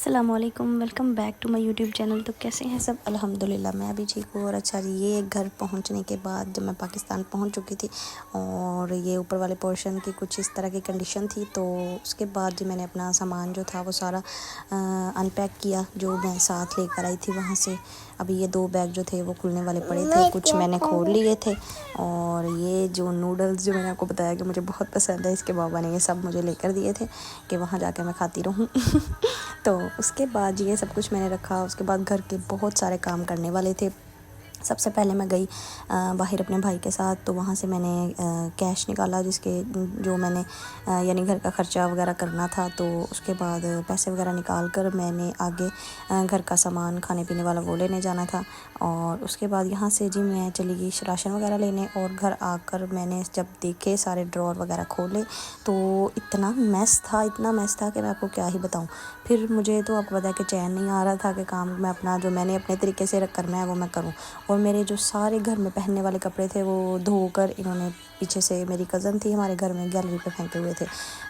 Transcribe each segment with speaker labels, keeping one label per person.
Speaker 1: अस्सलामुअलैकुम, welcome back to my YouTube channel. तो कैसे हैं सब? अल्हम्दुलिल्लाह मैं भी ठीक हूँ। और अच्छा जी, ये घर पहुँचने के बाद जब मैं पाकिस्तान पहुँच चुकी थी और ये ऊपर वाले पोर्शन की कुछ इस तरह की कंडीशन थी, तो उसके बाद जी मैंने अपना सामान जो था वो सारा अनपैक किया जो मैं साथ लेकर आई थी वहाँ से। अभी ये 2 बैग जो थे वो खुलने वाले पड़े थे, कुछ मैंने खोल लिए थे। और ये जो नूडल्स जो मैंने आपको बताया कि मुझे बहुत पसंद है, इसके बाबा ने ये सब मुझे लेकर दिए थे कि वहाँ जाकर मैं खाती रहूँ। तो उसके बाद ये सब कुछ मैंने रखा। उसके बाद घर के बहुत सारे काम करने वाले थे। सबसे पहले मैं गई बाहर अपने भाई के साथ, तो वहाँ से मैंने कैश निकाला जिसके जो मैंने यानी घर का ख़र्चा वगैरह करना था। तो उसके बाद पैसे वगैरह निकाल कर मैंने आगे घर का सामान खाने पीने वाला वो लेने जाना था। और उसके बाद यहाँ से जी मैं चली गई राशन वगैरह लेने। और घर आकर मैंने जब देखे सारे ड्रॉर वगैरह खोले तो इतना मैस था कि मैं आपको क्या ही बताऊँ। फिर मुझे तो आपको पता है कि चैन नहीं आ रहा था कि काम मैं अपना जो मैंने अपने तरीके से करना है वो मैं करूँ। और मेरे जो सारे घर में पहनने वाले कपड़े थे वो धोकर इन्होंने पीछे से, मेरी कज़न थी हमारे घर में, गैलरी पे फेंके हुए थे।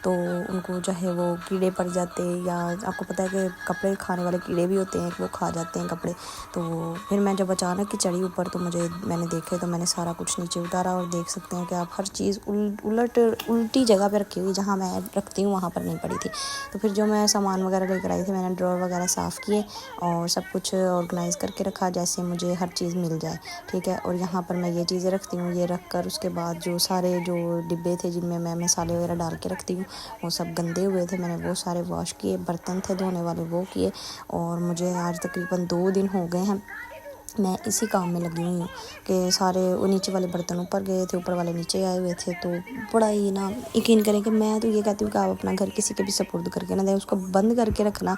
Speaker 1: तो उनको चाहे वो कीड़े पड़ जाते, या आपको पता है कि कपड़े खाने वाले कीड़े भी होते हैं, वो खा जाते हैं कपड़े। तो फिर मैं जब अचानक ही चढ़ी ऊपर तो मैंने देखे तो मैंने सारा कुछ नीचे उतारा। और देख सकते हैं कि आप हर चीज़ उल्टी जगह पर रखी हुई, जहाँ मैं रखती हूँ वहाँ पर नहीं पड़ी थी। तो फिर जो मैं सामान वगैरह लेकर आई थी मैंने ड्रॉर वगैरह साफ़ किए और सब कुछ ऑर्गेनाइज़ करके रखा जैसे मुझे हर चीज़ मिल जाए, ठीक है। और यहाँ पर मैं ये चीज़ें रखती हूँ, ये रख कर उसके बाद जो सारे जो डिब्बे थे जिनमें मैं मसाले वगैरह डाल के रखती हूँ वो सब गंदे हुए थे, मैंने वो सारे वॉश किए। बर्तन थे धोने वाले वो किए। और मुझे आज तकरीबन 2 दिन हो गए हैं मैं इसी काम में लगी हुई हूँ कि सारे वो नीचे वाले बर्तन ऊपर गए थे, ऊपर वाले नीचे आए हुए थे। तो बड़ा ही ना, यकीन करें कि मैं तो ये कहती हूँ कि आप अपना घर किसी के भी सपुर्द करके ना दें, उसको बंद करके रखना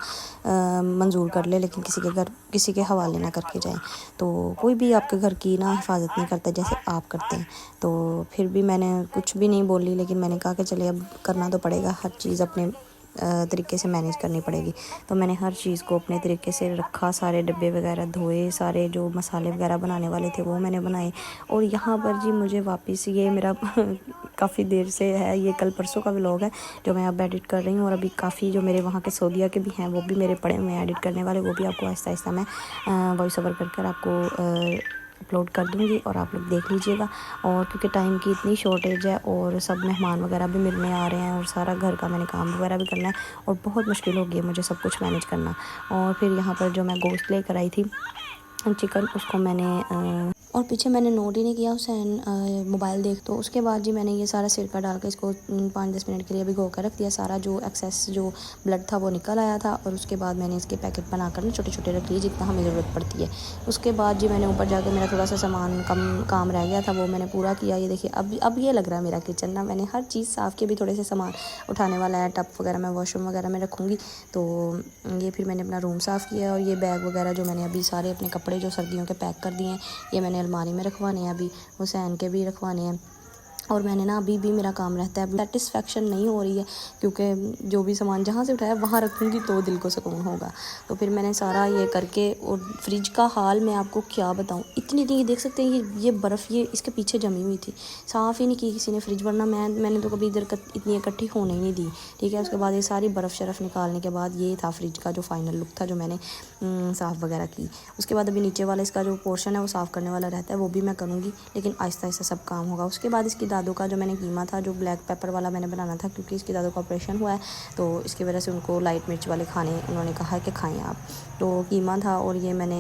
Speaker 1: मंजूर कर ले, लेकिन किसी के घर किसी के हवाले ना करके जाएं। तो कोई भी आपके घर की ना हिफाजत नहीं करता जैसे आप करते हैं। तो फिर भी मैंने कुछ भी नहीं बोली, लेकिन मैंने कहा कि चले अब करना तो पड़ेगा, हर चीज़ अपने तरीके से मैनेज करनी पड़ेगी। तो मैंने हर चीज़ को अपने तरीके से रखा, सारे डब्बे वगैरह धोए, सारे जो मसाले वगैरह बनाने वाले थे वो मैंने बनाए। और यहाँ पर जी मुझे वापस ये मेरा काफ़ी देर से है, ये कल परसों का व्लॉग है जो मैं अब एडिट कर रही हूँ। और अभी काफ़ी जो मेरे वहाँ के सऊदीया के भी हैं वो भी मेरे पड़े हुए हैं एडिट करने वाले, वो भी आपको आहिस्ता आहिस्ता मैं वॉइस ओवर कर आपको अपलोड कर दूँगी और आप लोग देख लीजिएगा। और क्योंकि टाइम की इतनी शॉर्टेज है और सब मेहमान वगैरह भी मिलने आ रहे हैं और सारा घर का मैंने काम वगैरह भी करना है और बहुत मुश्किल हो गई है मुझे सब कुछ मैनेज करना। और फिर यहाँ पर जो मैं गोश्त लेकर आई थी चिकन, उसको मैंने और पीछे मैंने नोट ही नहीं किया हुसैन मोबाइल देख। तो उसके बाद जी मैंने ये सारा सिरका डाल कर इसको 5-10 मिनट के लिए भिगो कर रख दिया। सारा जो एक्सेस जो ब्लड था वो निकल आया था। और उसके बाद मैंने इसके पैकेट बनाकर ना छोटे छोटे रख लिए जितना हमें ज़रूरत पड़ती है। उसके बाद जी मैंने ऊपर जाकर मेरा थोड़ा सा सामान काम रह गया था वो मैंने पूरा किया। ये देखिए अब ये लग रहा है मेरा किचन ना, मैंने हर चीज़ साफ़ की। भी थोड़े से सामान उठाने वाला है, टप वगैरह मैं वॉशरूम वगैरह में रखूँगी। तो ये फिर मैंने अपना रूम साफ़ किया। और ये बैग वगैरह जो मैंने अभी सारे अपने कपड़े जो सर्दियों के पैक कर दिए हैं ये मैंने अलमारी में रखवाने हैं, अभी हुसैन के भी रखवाने हैं। और मैंने ना अभी भी मेरा काम रहता है, सेटिस्फेक्शन नहीं हो रही है क्योंकि जो भी सामान जहाँ से उठाया वहाँ रखूँगी तो दिल को सुकून होगा। तो फिर मैंने सारा ये करके, और फ्रिज का हाल मैं आपको क्या बताऊँ, इतनी देख सकते हैं ये बर्फ़ ये इसके पीछे जमी हुई थी, साफ़ ही नहीं की किसी ने फ्रिज, वरना मैंने तो कभी इधर इतनी इकट्ठी होने ही नहीं दी, ठीक है। उसके बाद ये सारी बर्फ़ शरफ़ निकालने के बाद ये था फ्रिज का जो फाइनल लुक था जो मैंने साफ़ वगैरह की। उसके बाद अभी नीचे वाला इसका जो पोर्शन है वो साफ़ करने वाला रहता है, वो भी मैं करूँगी, लेकिन आहिस्ता आहिस्ता सब काम होगा। उसके बाद इसकी दादों का जो मैंने कीमा था जो ब्लैक पेपर वाला मैंने बनाना था, क्योंकि इसकी दादों का ऑपरेशन हुआ है तो इसकी वजह से उनको लाइट मिर्च वाले खाने उन्होंने कहा है कि खाएं आप। तो कीमा था और ये मैंने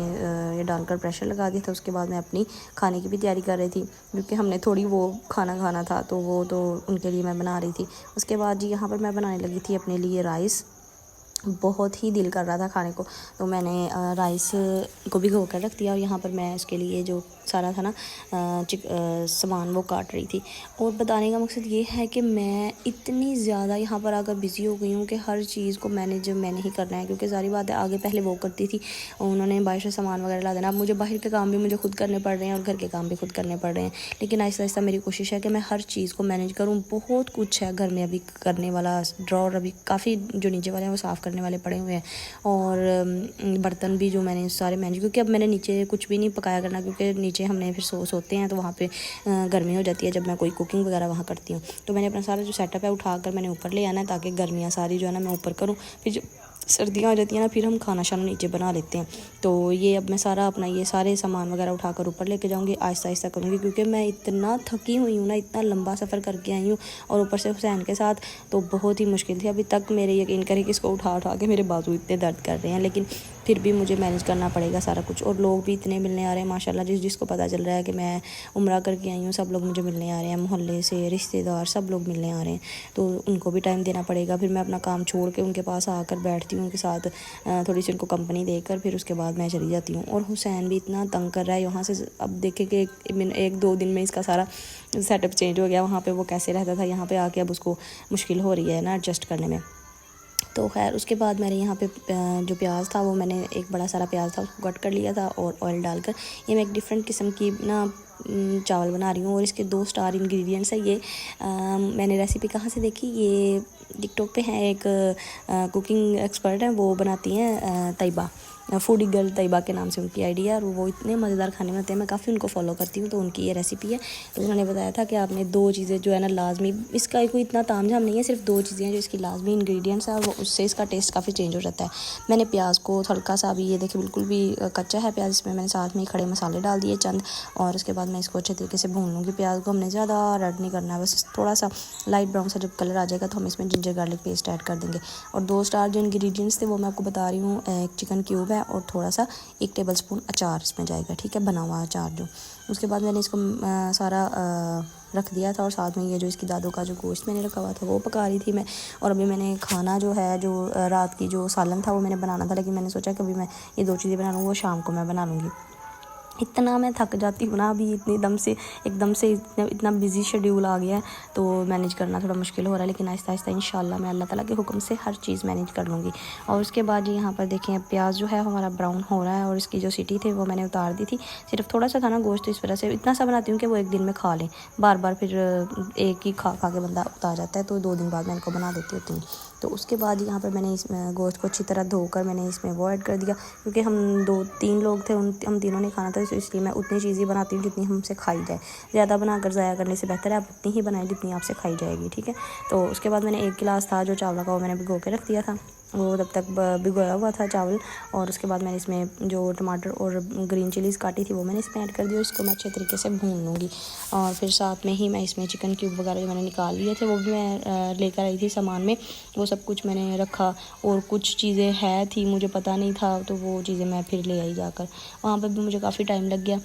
Speaker 1: ये डालकर प्रेशर लगा दिया था। उसके बाद मैं अपनी खाने की भी तैयारी कर रही थी क्योंकि हमने थोड़ी वो खाना था तो वो तो उनके लिए मैं बना रही थी। उसके बाद जी यहाँ पर मैं बनाने लगी थी अपने लिए राइस। बहुत ही दिल कर रहा था खाने को तो मैंने राइस को भिगो कर रख दिया। और यहाँ पर मैं उसके लिए जो सारा था ना सामान वो काट रही थी। और बताने का मकसद ये है कि मैं इतनी ज़्यादा यहाँ पर आकर बिज़ी हो गई हूँ कि हर चीज़ को मैनेज मैंने ही करना है, क्योंकि सारी बात है आगे पहले वो करती थी, उन्होंने बाहर से सामान वगैरह ला देना। अब मुझे बाहर के काम भी मुझे खुद करने पड़ रहे हैं और घर के काम भी खुद करने पड़ रहे हैं, लेकिन आहिस्ता आहिस्ता मेरी कोशिश है कि मैं हर चीज़ को मैनेज करूँ। बहुत कुछ है घर में अभी करने वाला, ड्रॉर अभी काफ़ी जो नीचे वाले हैं वो साफ़ करने वाले पड़े हुए हैं। और बर्तन भी जो मैंने सारे मैनेज, क्योंकि अब मैंने नीचे कुछ भी नहीं पकाया करना, क्योंकि नीचे हमने फिर सोते हैं तो वहाँ पे गर्मी हो जाती है जब मैं कोई कुकिंग वगैरह वहाँ करती हूँ। तो मैंने अपना सारा जो सेटअप है उठा कर मैंने ऊपर ले आना है ताकि गर्मियाँ सारी जो है ना मैं ऊपर करूँ। फिर सर्दियाँ हो जाती हैं ना, फिर हम खाना शाना नीचे बना लेते हैं। तो ये अब मैं सारा अपना ये सारे सामान वगैरह उठाकर ऊपर लेके जाऊँगी, आहिस्ता आहिस्ता करूँगी, क्योंकि मैं इतना थकी हुई हूँ ना, इतना लंबा सफ़र करके आई हूँ और ऊपर से हुसैन के साथ, तो बहुत ही मुश्किल थी। अभी तक मेरे यकीन करें कि इसको उठा उठा के मेरे बाजू इतने दर्द कर रहे हैं, लेकिन फिर भी मुझे मैनेज करना पड़ेगा सारा कुछ। और लोग भी इतने मिलने आ रहे हैं माशाल्लाह, जिसको पता चल रहा है कि मैं उम्रा करके आई हूँ, सब लोग मुझे मिलने आ रहे हैं, मोहल्ले से रिश्तेदार सब लोग मिलने आ रहे हैं, तो उनको भी टाइम देना पड़ेगा। फिर मैं अपना काम छोड़ के उनके पास आकर बैठती हूँ, उनके साथ थोड़ी सी उनको कंपनी देकर फिर उसके बाद मैं चली जाती हूँ। और हुसैन भी इतना तंग कर रहा है यहाँ से, अब देखे कि एक दो दिन में इसका सारा सेटअप चेंज हो गया। वहाँ पे वो कैसे रहता था, यहाँ पे आके अब उसको मुश्किल हो रही है ना एडजस्ट करने में। तो खैर उसके बाद मैंने यहाँ पे जो प्याज था वो मैंने एक बड़ा सारा प्याज था उसको कट कर लिया था और ऑयल डालकर ये मैं एक डिफरेंट किस्म की ना चावल बना रही हूँ। और इसके 2 स्टार इंग्रेडिएंट्स है ये। मैंने रेसिपी कहाँ से देखी, ये टिकटॉक पे है एक कुकिंग एक्सपर्ट है, वो बनाती हैं तैयबा, फूडी गर्ल तैयबा के नाम से उनकी आईडी है, और वो इतने मज़ेदार खाने बनाते हैं, मैं काफ़ी उनको फॉलो करती हूँ। तो उनकी ये रेसिपी है, तो उन्होंने बताया था कि आपने 2 चीज़ें जो है ना लाजमी, इसका कोई इतना तामझाम नहीं है, सिर्फ 2 चीज़ें हैं जो इसकी लाजमी इंग्रेडिएंट्स है, वो उससे इसका टेस्ट काफ़ी चेंज हो जाता है। मैंने प्याज को हल्का सा, अभी ये देखिए बिल्कुल भी कच्चा है प्याज, इसमें मैंने साथ में खड़े मसाले डाल दिए चंद, और उसके बाद मैं इसको अच्छे तरीके से भून लूँगी। प्याज को हमने ज़्यादा रेड नहीं करना है, बस थोड़ा सा लाइट ब्राउन सा जब कलर आ जाएगा तो हम इसमें जिंजर गार्लिक पेस्ट ऐड कर देंगे। और 2 स्टार जो इंग्रेडिएंट्स थे वो मैं आपको बता रही हूँ, एक चिकन क्यूब है और थोड़ा सा 1 टेबलस्पून अचार इसमें जाएगा, ठीक है, बना हुआ अचार जो। उसके बाद मैंने इसको सारा रख दिया था, और साथ में ये जो इसकी दादों का जो गोश्त मैंने रखा हुआ था वो पका रही थी मैं। और अभी मैंने खाना जो है, जो रात की जो सालन था वो मैंने बनाना था, लेकिन मैंने सोचा कि अभी मैं ये 2 चीज़ें बना लूँगी, वो शाम को मैं बना लूँगी। इतना मैं थक जाती हूँ ना अभी, एकदम से इतना बिजी शेड्यूल आ गया है, तो मैनेज करना थोड़ा मुश्किल हो रहा है, लेकिन आहिस्ता आहिस्ता इंशाल्लाह मैं अल्लाह ताला के हुक्म से हर चीज़ मैनेज कर लूँगी। और उसके बाद यहाँ पर देखें प्याज जो है हमारा ब्राउन हो रहा है, और इसकी जो सीटी थी वो मैंने उतार दी थी। सिर्फ थोड़ा सा था ना गोश्त, इस वजह से इतना सा बनाती हूँ कि वो एक दिन में खा लें, बार बार फिर एक ही खा के बंदा उतार जाता है, तो 2 दिन बाद मैं इनको बना देती होती हूँ। तो उसके बाद यहाँ पर मैंने इस गोश्त को अच्छी तरह धोकर मैंने इसमें वो ऐड कर दिया, क्योंकि हम 2-3 लोग थे, हम तीनों ने खाना था, तो इसलिए मैं उतनी चीज़ें बनाती हूँ जितनी हमसे खाई जाए। ज़्यादा बनाकर ज़ाया करने से बेहतर है आप उतनी ही बनाएं जितनी आपसे खाई जाएगी, ठीक है। तो उसके बाद मैंने 1 गिलास था जो चावल का वो मैंने भिगो के रख दिया था, वो तब तक भिगोया हुआ था चावल। और उसके बाद मैंने इसमें जो टमाटर और ग्रीन चिलीज़ काटी थी वो मैंने इसमें ऐड कर दी, इसको मैं अच्छे तरीके से भून लूँगी। और फिर साथ में ही मैं इसमें चिकन क्यूब वगैरह जो मैंने निकाल लिए थे वो भी मैं लेकर आई थी सामान में, वो सब कुछ मैंने रखा। और कुछ चीज़ें है थी मुझे पता नहीं था, तो वो चीज़ें मैं फिर ले आई जाकर, वहाँ पर भी मुझे काफ़ी टाइम लग गया।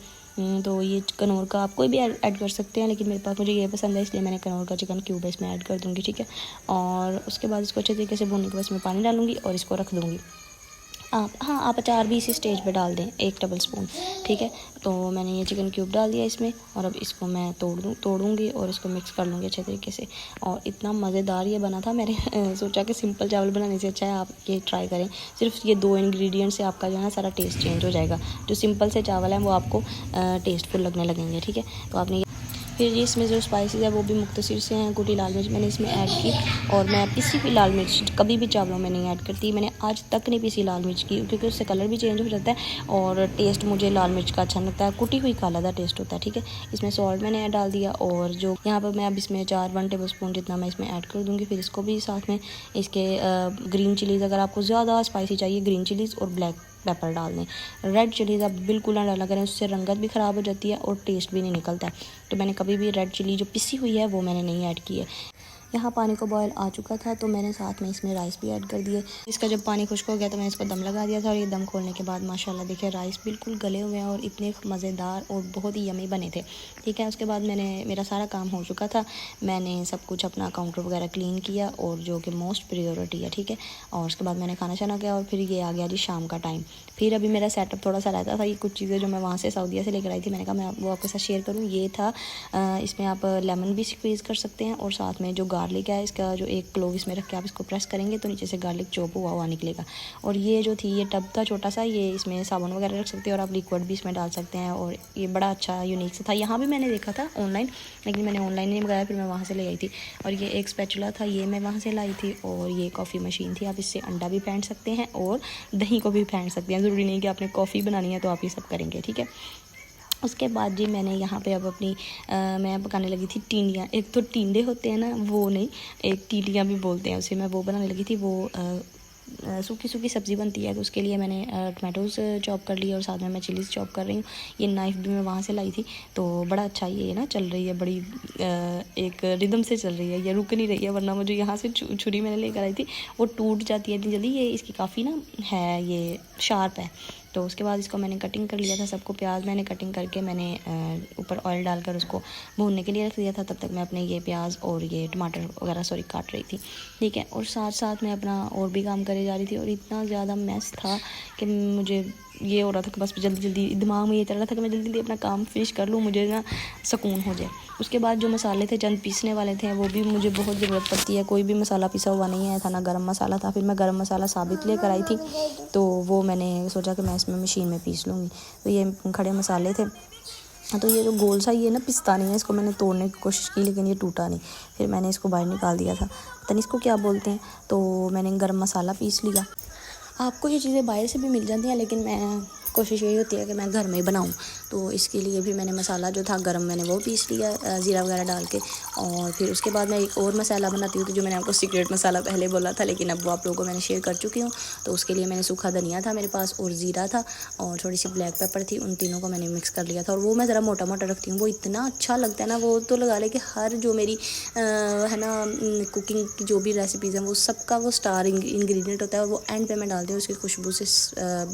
Speaker 1: तो ये कनौर का आप कोई भी ऐड कर सकते हैं, लेकिन मेरे पास मुझे ये पसंद है इसलिए मैंने कनौर का चिकन क्यूब इसमें ऐड कर दूँगी, ठीक है। और उसके बाद इसको अच्छे तरीके से भूनने के बाद इसमें पानी डालूँगी और इसको रख दूँगी। आप अचार भी इसी स्टेज पे डाल दें 1 टेबलस्पून, ठीक है। तो मैंने ये चिकन क्यूब डाल दिया इसमें, और अब इसको मैं तोड़ूँगी और इसको मिक्स कर लूँगी अच्छे तरीके से। और इतना मज़ेदार ये बना था, मैंने सोचा कि सिंपल चावल बनाने से अच्छा है आप ये ट्राई करें। सिर्फ ये 2 इंग्रेडिएंट से आपका जो है ना सारा टेस्ट चेंज हो जाएगा। जो सिंपल से चावल हैं वो आपको टेस्टफुल लगने लगेंगे, ठीक है। तो आपने फिर इसमें जो स्पाइसेस है वो भी मुख्तसर से हैं। कुटी लाल मिर्च मैंने इसमें ऐड की, और मैं पिसी हुई लाल मिर्च कभी भी चावलों में नहीं ऐड करती, मैंने आज तक नहीं पिसी लाल मिर्च की, क्योंकि उससे कलर भी चेंज हो जाता है और टेस्ट मुझे लाल मिर्च का अच्छा लगता है, कुटी हुई का ज़्यादा टेस्ट होता है, ठीक है। इसमें सॉल्ट मैंने डाल दिया, और जो यहाँ पर मैं अब इसमें 1 टेबलस्पून जितना मैं इसमें ऐड कर दूँगी। फिर इसको भी साथ में इसके ग्रीन चिलीज़, अगर आपको ज़्यादा स्पाइसी चाहिए ग्रीन चिलीज़ और ब्लैक पेपर डाल दें। रेड चिलीज़ आप बिल्कुल ना डाला करें, उससे रंगत भी ख़राब हो जाती है और टेस्ट भी नहीं निकलता है। तो मैंने कभी भी रेड चिली जो पिसी हुई है वो मैंने नहीं ऐड की है। यहाँ पानी को बॉयल आ चुका था, तो मैंने साथ में इसमें राइस भी ऐड कर दिए। इसका जब पानी खुश्क हो गया तो मैंने इसको दम लगा दिया था, और ये दम खोलने के बाद माशाल्लाह देखिए राइस बिल्कुल गले हुए हैं और इतने मज़ेदार और बहुत ही यमी बने थे, ठीक है। उसके बाद मेरा सारा काम हो चुका था, मैंने सब कुछ अपना काउंटर वगैरह क्लीन किया, और जो कि मोस्ट प्रायोरिटी है, ठीक है। और उसके बाद मैंने खाना शाना किया, और फिर ये आ गया जी शाम का टाइम। फिर अभी मेरा सेटअप थोड़ा सा रहता था, ये कुछ चीज़ें जो मैं वहाँ से सऊदीया से लेकर आई थी, मैंने कहा मैं वो आपके साथ शेयर करूँ। ये था इसमें आप लेमन भी स्क्वीज़ कर सकते हैं, और साथ में जो गार्लिक है इसका जो एक क्लोव इसमें रख के आप इसको प्रेस करेंगे तो नीचे से गार्लिक चॉप हुआ निकलेगा। और ये जो थी ये टब था छोटा सा, ये इसमें साबुन वगैरह रख सकते हैं, और आप लिक्विड भी इसमें डाल सकते हैं। और ये बड़ा अच्छा यूनिक सा था, यहाँ भी मैंने देखा था ऑनलाइन, लेकिन मैंने ऑनलाइन नहीं मंगाया, फिर मैं वहाँ से ले आई थी। और ये एक स्पैचुला था, ये मैं वहाँ से लाई थी। और ये कॉफ़ी मशीन थी, आप इससे अंडा भी फेंट सकते हैं और दही को भी फेंट सकते हैं, ज़रूरी नहीं कि आपने कॉफ़ी बनानी है तो आप ये सब करेंगे, ठीक है। उसके बाद जी मैंने यहाँ पे अब अपनी मैं पकाने लगी थी टिंडियाँ। एक तो टिंडे होते हैं ना, वो नहीं, एक टिंडियाँ भी बोलते हैं उसे, मैं वो बनाने लगी थी। वो सूखी सूखी सब्ज़ी बनती है, तो उसके लिए मैंने टमाटोज़ चॉप कर लिए और साथ में मैं चिलीज़ चॉप कर रही हूँ। ये नाइफ़ भी मैं वहाँ से लाई थी, तो बड़ा अच्छा ये ना चल रही है, बड़ी एक रिदम से चल रही है, ये रुक नहीं रही है, वरना मुझे यहाँ से छुरी मैंने लेकर आई थी, वो टूट जाती है इतनी जल्दी। ये इसकी काफ़ी ना है, ये शार्प है। तो उसके बाद इसको मैंने कटिंग कर लिया था सबको। प्याज मैंने कटिंग करके मैंने ऊपर ऑयल डालकर उसको भूनने के लिए रख दिया था। तब तक मैं अपने ये प्याज और ये टमाटर वगैरह काट रही थी, ठीक है। और साथ साथ मैं अपना और भी काम करे जा रही थी, और इतना ज़्यादा मैस था कि मुझे ये हो रहा था कि बस जल्दी जल्दी दिमाग में ये चल रहा था कि मैं जल्दी जल्दी अपना काम फिनिश कर लूँ, मुझे ना सुकून हो जाए। उसके बाद जो मसाले थे चंद पीसने वाले थे, वो भी मुझे बहुत ज़रूरत पड़ती है। कोई भी मसाला पिसा हुआ नहीं आया था, ना गरम मसाला था। फिर मैं गरम मसाला साबित लेकर आई थी, तो वो मैंने सोचा कि मैं इसमें मशीन में पीस लूँगी। तो ये खड़े मसाले थे। तो ये जो गोल सा ये ना पिसता नहीं है, इसको मैंने तोड़ने की कोशिश की लेकिन ये टूटा नहीं। फिर मैंने इसको बाहर निकाल दिया था, पता नहीं इसको क्या बोलते हैं। तो मैंने गरम मसाला पीस लिया। आपको ये चीज़ें बाहर से भी मिल जाती हैं, लेकिन मैं कोशिश यही होती है कि मैं घर में ही बनाऊँ। तो इसके लिए भी मैंने मसाला जो था गरम, मैंने वो पीस लिया ज़ीरा वगैरह डाल के। और फिर उसके बाद मैं एक और मसाला बनाती हूँ, तो जो मैंने आपको सीक्रेट मसाला पहले बोला था, लेकिन अब वो आप लोगों को मैंने शेयर कर चुकी हूँ। तो उसके लिए मैंने सूखा धनिया था मेरे पास, और ज़ीरा था, और थोड़ी सी ब्लैक पेपर थी। उन तीनों को मैंने मिक्स कर लिया था, और वो मैं ज़रा मोटा मोटा रखती हूँ। वो इतना अच्छा लगता है ना, वो तो लगा ले कि हर जो मेरी है ना कुकिंग की जो भी रेसिपीज़ हैं, वो सबका वो स्टार इंग्रेडिएंट होता है, और वो एंड पे मैं डालती हूँ। उसकी खुशबू से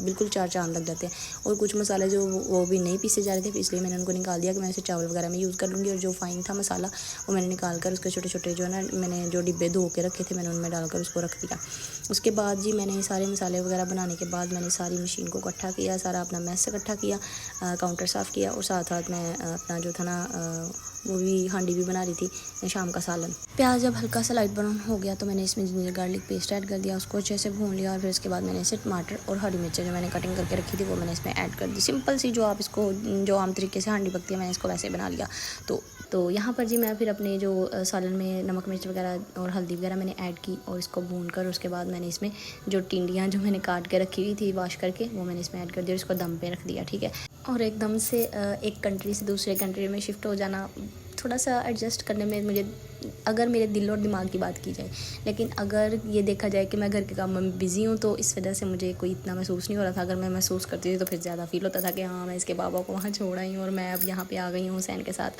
Speaker 1: बिल्कुल चार चांद लग जाते हैं। और कुछ मसाले जो वो भी नहीं पीसे जा रहे थे, इसलिए मैंने उनको निकाल दिया कि मैं इसे चावल वगैरह में यूज़ कर लूँगी। और जो फाइन था मसाला, वो मैंने निकाल कर उसके छोटे छोटे जो है ना, मैंने जो डिब्बे धो के रखे थे, मैंने उनमें डालकर उसको रख दिया। उसके बाद जी मैंने सारे मसाले वगैरह बनाने के बाद मैंने सारी मशीन को इकट्ठा किया, सारा अपना मैस इकट्ठा किया, काउंटर साफ़ किया, और साथ साथ मैं अपना जो था ना वो भी हांडी भी बना रही थी शाम का सालन। प्याज जब हल्का सा लाइट ब्राउन हो गया, तो मैंने इसमें जिंजर गार्लिक पेस्ट ऐड कर दिया, उसको अच्छे से भून लिया। और फिर उसके बाद मैंने इसे टमाटर और हरी मिर्चें जो मैंने कटिंग करके रखी थी, वो मैंने इसमें ऐड कर दी। सिंपल सी जो आप इसको जो आम तरीके से हांडी पकती है, मैंने इसको वैसे बना लिया। तो यहाँ पर जी मैं फिर अपने जो सालन में नमक मिर्च वगैरह और हल्दी वगैरह मैंने ऐड की, और इसको भून कर उसके बाद मैंने इसमें जो टिंडियाँ जो मैंने काट के रखी हुई थी वॉश करके, वो मैंने इसमें ऐड कर दिया और इसको दम पे रख दिया, ठीक है। और एकदम से एक कंट्री से दूसरे कंट्री में शिफ्ट हो जाना, थोड़ा सा एडजस्ट करने में मुझे, अगर मेरे दिल और दिमाग की बात की जाए, लेकिन अगर ये देखा जाए कि मैं घर के काम में बिज़ी हूँ, तो इस वजह से मुझे कोई इतना महसूस नहीं हो रहा था। अगर मैं महसूस करती थी तो फिर ज़्यादा फील होता था कि हाँ मैं इसके बाबा को वहाँ छोड़ आई हूँ और मैं अब यहाँ पे आ गई हूँ हुसैन के साथ।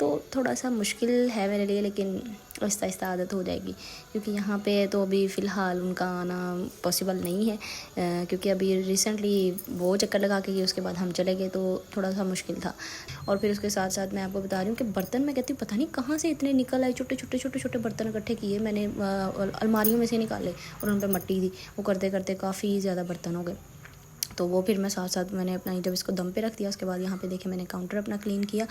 Speaker 1: तो थोड़ा सा मुश्किल है मेरे लिए, लेकिन आहिस्ता आहिस्ता आदत हो जाएगी, क्योंकि यहाँ पे तो अभी फ़िलहाल उनका आना पॉसिबल नहीं है, क्योंकि अभी रिसेंटली वो चक्कर लगा के गए, उसके बाद हम चले गए, तो थोड़ा सा मुश्किल था। और फिर उसके साथ साथ मैं आपको बता रही हूँ कि बर्तन मैं कहती हूँ पता नहीं कहाँ से इतने निकल आए, छोटे छोटे बर्तन इकट्ठे किए मैंने, अलमारियों में से निकाले, और उन पर मिट्टी थी। वो करते करते काफ़ी ज़्यादा बर्तन हो गए। तो वो फिर मैं साथ साथ मैंने अपना जब इसको दम पे रख दिया, उसके बाद यहाँ पे देखिए मैंने काउंटर अपना क्लीन किया।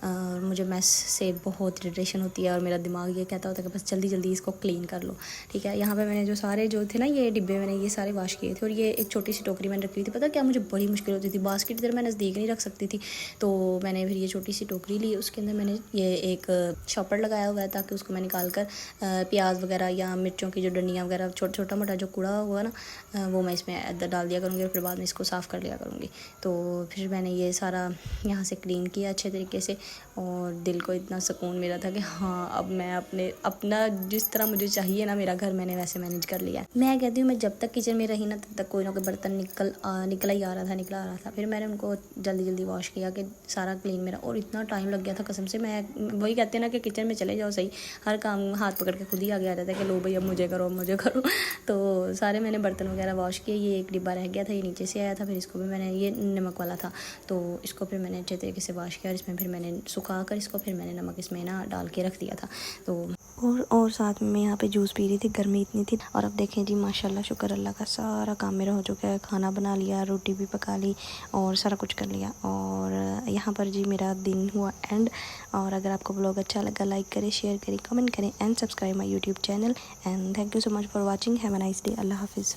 Speaker 1: और मुझे मैस से बहुत इरिटेशन होती है, और मेरा दिमाग ये कहता होता है कि बस जल्दी जल्दी इसको क्लीन कर लो, ठीक है। यहाँ पे मैंने जो सारे जो थे ना ये डिब्बे, मैंने ये सारे वॉश किए थे। और ये एक छोटी सी टोकरी मैंने रखी हुई थी, पता क्या मुझे बड़ी मुश्किल होती थी, बास्केट इधर मैं नज़दीक नहीं रख सकती थी, तो मैंने फिर ये छोटी सी टोकरी ली, उसके अंदर मैंने ये एक शॉपर लगाया हुआ है, ताकि उसको मैं निकाल कर प्याज वगैरह या मिर्चों की जो डंडियाँ वगैरह छोटा मोटा जो कूड़ा हुआ ना, वो मैं इसमें डाल दिया करूँगी, और फिर बाद में इसको साफ़ कर लिया करूँगी। तो फिर मैंने ये सारा यहाँ से क्लीन किया अच्छे तरीके से, और दिल को इतना सुकून मिला था कि हाँ अब मैं अपना जिस तरह मुझे चाहिए ना मेरा घर, मैंने वैसे मैनेज कर लिया। मैं कहती हूँ मैं जब तक किचन में रही ना, तब तक कोई ना कोई बर्तन निकला ही आ रहा था। फिर मैंने उनको जल्दी जल्दी वॉश किया कि सारा क्लीन मेरा, और इतना टाइम लग गया था कसम से। मैं वही कहते हैं ना कि किचन में चले जाओ सही, हर काम हाथ पकड़ के खुद ही आगे आ जाता है कि लो भाई अब मुझे करो। तो सारे मैंने बर्तन वगैरह वॉश किए। ये एक डिब्बा रह गया था, ये नीचे से आया था, फिर इसको भी मैंने, ये नमक वाला था, तो इसको फिर मैंने अच्छे तरीके से वॉश किया, और इसमें फिर मैंने सुखा कर इसको फिर मैंने नमक इसमें ना डाल के रख दिया था। तो और साथ में मैं यहाँ पे जूस पी रही थी, गर्मी इतनी थी। और अब देखें जी माशाल्लाह शुक्र अल्लाह का, सारा काम मेरा हो चुका है। खाना बना लिया, रोटी भी पका ली, और सारा कुछ कर लिया। और यहाँ पर जी मेरा दिन हुआ एंड। और अगर आपको ब्लॉग अच्छा लगा, लाइक करें, शेयर करें, कमेंट करें, and subscribe my YouTube channel. And thank you so much for watching. Have a nice day. अल्लाह हाफिज़।